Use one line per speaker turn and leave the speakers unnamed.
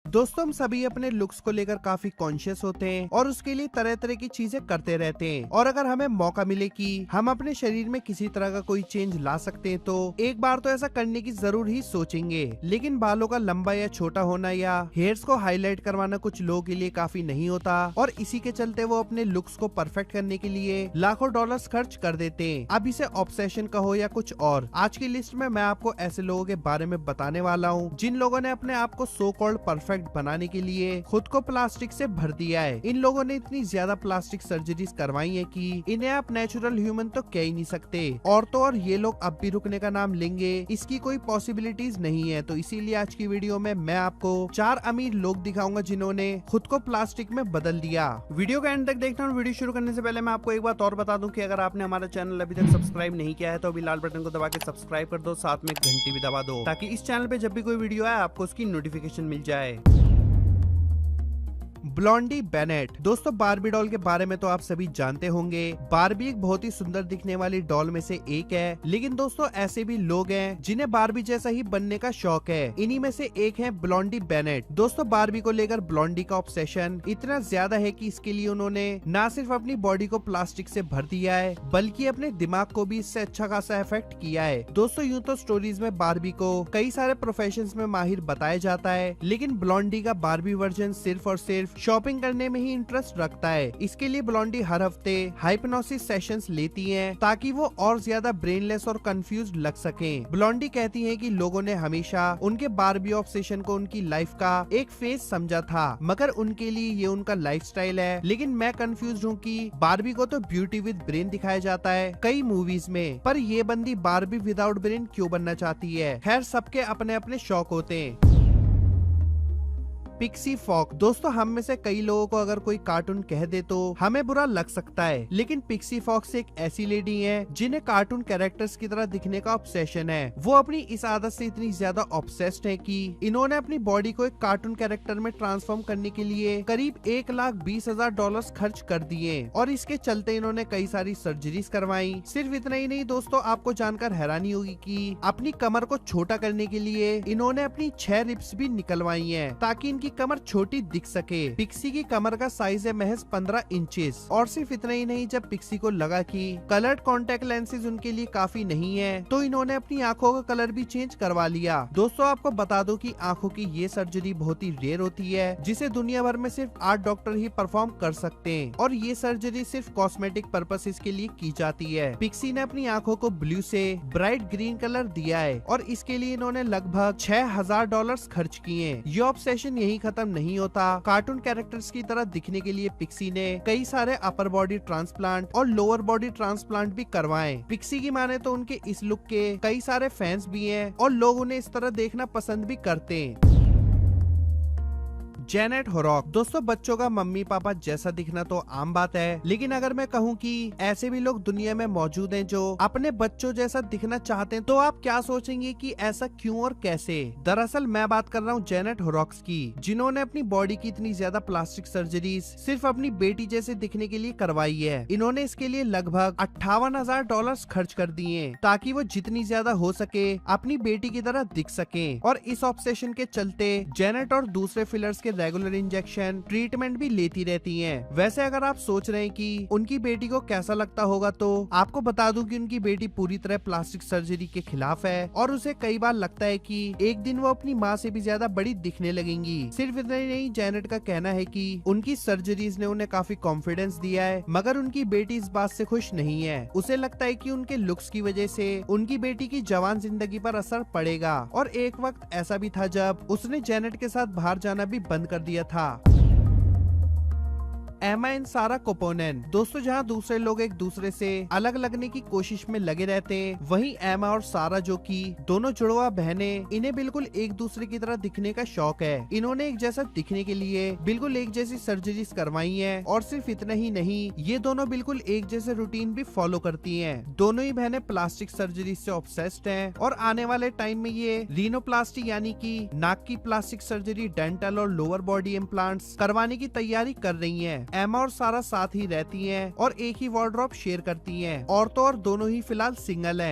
दोस्तों हम सभी अपने लुक्स को लेकर काफी कॉन्शियस होते हैं और उसके लिए तरह तरह की चीजें करते रहते हैं। और अगर हमें मौका मिले कि हम अपने शरीर में किसी तरह का कोई चेंज ला सकते हैं तो एक बार तो ऐसा करने की जरूर ही सोचेंगे। लेकिन बालों का लंबा या छोटा होना या हेयर्स को हाईलाइट करवाना कुछ लोगों के लिए काफी नहीं होता और इसी के चलते वो अपने लुक्स को परफेक्ट करने के लिए लाखों डॉलर्स खर्च कर देते हैं। अब इसे ऑब्सेशन कहो या कुछ और, आज की लिस्ट में मैं आपको ऐसे लोगों के बारे में बताने वाला हूँ जिन लोगों ने अपने आप को सो कॉल्ड परफेक्ट बनाने के लिए खुद को प्लास्टिक से भर दिया है। इन लोगों ने इतनी ज्यादा प्लास्टिक सर्जरीज करवाई है कि इन्हें आप नेचुरल ह्यूमन तो कह ही नहीं सकते। और तो और ये लोग अब भी रुकने का नाम लेंगे इसकी कोई पॉसिबिलिटीज नहीं है। तो इसीलिए आज की वीडियो में मैं आपको 4 अमीर लोग दिखाऊंगा जिन्होंने खुद को प्लास्टिक में बदल दिया। वीडियो का एंड तक देखना और वीडियो शुरू करने से पहले मैं आपको एक बात और बता दूं कि अगर आपने हमारा चैनल अभी तक सब्सक्राइब नहीं किया है तो अभी लाल बटन को दबा के सब्सक्राइब कर दो, साथ में घंटी भी दबा दो ताकि इस चैनल पे जब भी कोई वीडियो आए आपको उसकी नोटिफिकेशन मिल जाए। Blondie Bennett. दोस्तों बारबी डॉल के बारे में तो आप सभी जानते होंगे। बारबी एक बहुत ही सुंदर दिखने वाली डॉल में से एक है, लेकिन दोस्तों ऐसे भी लोग हैं जिन्हें बारबी जैसा ही बनने का शौक है। इन्हीं में से एक है ब्लॉन्डी बेनेट। दोस्तों बारबी को लेकर ब्लॉन्डी का ऑब्सेशन इतना ज्यादा है कि इसके लिए उन्होंने न सिर्फ अपनी बॉडी को प्लास्टिक से भर दिया है बल्कि अपने दिमाग को भी इससे अच्छा खासा इफेक्ट किया है। दोस्तों यूं तो स्टोरीज में बारबी को कई सारे प्रोफेशंस में माहिर बताया जाता है, लेकिन ब्लॉन्डी का बारबी वर्जन सिर्फ और सिर्फ शॉपिंग करने में ही इंटरेस्ट रखता है। इसके लिए ब्लॉन्डी हर हफ्ते हाइप्नोसिस सेशंस लेती हैं ताकि वो और ज्यादा ब्रेनलेस और कंफ्यूज्ड लग सकें। ब्लॉन्डी कहती हैं कि लोगों ने हमेशा उनके बारबी ऑब्सेशन को उनकी लाइफ का एक फेज समझा था, मगर उनके लिए ये उनका लाइफस्टाइल है। लेकिन मैं कंफ्यूज हूँ कि बारबी को तो ब्यूटी विद ब्रेन दिखाया जाता है कई मूवीज में, पर ये बंदी बारबी विदाउट ब्रेन क्यों बनना चाहती है। खैर सबके अपने अपने शौक होते हैं। Pixie fox. दोस्तों हम में से कई लोगों को अगर कोई कार्टून कह दे तो हमें बुरा लग सकता है, लेकिन पिक्सी फॉक्स एक ऐसी लेडी है जिन्हें कार्टून कैरेक्टर्स की तरह दिखने का ऑब्सेशन है। वो अपनी इस आदत से इतनी ज्यादा ऑब्सेस्ड है कि इन्होंने अपनी बॉडी को एक कार्टून कैरेक्टर में ट्रांसफॉर्म करने के लिए करीब $1,20,000 खर्च कर दिए और इसके चलते इन्होंने कई सारी सर्जरीज करवाई। सिर्फ इतना ही नहीं दोस्तों, आपको जानकर हैरानी होगी कि अपनी कमर को छोटा करने के लिए इन्होंने अपनी 6 रिब्स भी निकलवाई है ताकि इनकी कमर छोटी दिख सके। पिक्सी की कमर का साइज है महज 15 इंचेस। और सिर्फ इतना ही नहीं, जब पिक्सी को लगा कि कलर्ड कॉन्टेक्ट लेंसेज उनके लिए काफी नहीं है तो इन्होंने अपनी आंखों का कलर भी चेंज करवा लिया। दोस्तों आपको बता दो कि आंखों की ये सर्जरी बहुत ही रेयर होती है जिसे दुनिया भर में सिर्फ 8 डॉक्टर ही परफॉर्म कर सकते हैं और ये सर्जरी सिर्फ कॉस्मेटिक पर्पसेस के लिए की जाती है। पिक्सी ने अपनी आंखों को ब्लू से ब्राइट ग्रीन कलर दिया है और इसके लिए इन्होंने लगभग $6,000 खर्च किए। ये ऑब्सेशन यही खत्म नहीं होता। कार्टून कैरेक्टर्स की तरह दिखने के लिए पिक्सी ने कई सारे अपर बॉडी ट्रांसप्लांट और लोअर बॉडी ट्रांसप्लांट भी करवाए। पिक्सी की माने तो उनके इस लुक के कई सारे फैंस भी हैं और लोग उन्हें इस तरह देखना पसंद भी करते हैं। जेनेट होरॉक। दोस्तों बच्चों का मम्मी पापा जैसा दिखना तो आम बात है, लेकिन अगर मैं कहूँ कि ऐसे भी लोग दुनिया में मौजूद हैं जो अपने बच्चों जैसा दिखना चाहते हैं तो आप क्या सोचेंगे कि ऐसा क्यों और कैसे। दरअसल मैं बात कर रहा हूँ जेनेट होरॉक्स की, जिन्होंने अपनी बॉडी की इतनी ज्यादा प्लास्टिक सर्जरीज सिर्फ अपनी बेटी जैसे दिखने के लिए करवाई है। इन्होंने इसके लिए लगभग $58,000 खर्च कर दिए ताकि वो जितनी ज्यादा हो सके अपनी बेटी की तरह दिख सके। और इस ऑब्सेशन के चलते जेनेट और दूसरे फिलर्स के रेगुलर इंजेक्शन ट्रीटमेंट भी लेती रहती हैं। वैसे अगर आप सोच रहे हैं कि उनकी बेटी को कैसा लगता होगा तो आपको बता दूं कि उनकी बेटी पूरी तरह प्लास्टिक सर्जरी के खिलाफ है और उसे कई बार लगता है कि एक दिन वो अपनी माँ से भी ज्यादा बड़ी दिखने लगेंगी। सिर्फ इतना ही नहीं, जेनेट का कहना है कि उनकी सर्जरीज ने उन्हें काफी कॉन्फिडेंस दिया है, मगर उनकी बेटी इस बात से खुश नहीं है। उसे लगता है कि उनके लुक्स की वजह से उनकी बेटी की जवान जिंदगी पर असर पड़ेगा। और एक वक्त ऐसा भी था जब उसने जेनेट के साथ बाहर जाना भी बंद कर दिया था। एमा एंड सारा कोपोनेन। दोस्तों जहाँ दूसरे लोग एक दूसरे से अलग लगने की कोशिश में लगे रहते हैं, वहीं एमा और सारा जो कि दोनों जुड़वा बहनें, इन्हें बिल्कुल एक दूसरे की तरह दिखने का शौक है। इन्होंने एक जैसा दिखने के लिए बिल्कुल एक जैसी सर्जरीज करवाई हैं और सिर्फ इतना ही नहीं, ये दोनों बिल्कुल एक जैसे रूटीन भी फॉलो करती हैं। दोनों ही बहनें प्लास्टिक सर्जरी से ऑब्सेस्ड हैं और आने वाले टाइम में ये रीनोप्लास्टी यानी कि नाक की प्लास्टिक सर्जरी, डेंटल और लोअर बॉडी इम्प्लांट्स करवाने की तैयारी कर रही है। एमा और सारा साथ ही रहती हैं और एक ही वार्डरोब शेयर करती हैं और तो और दोनों ही फिलहाल सिंगल हैं।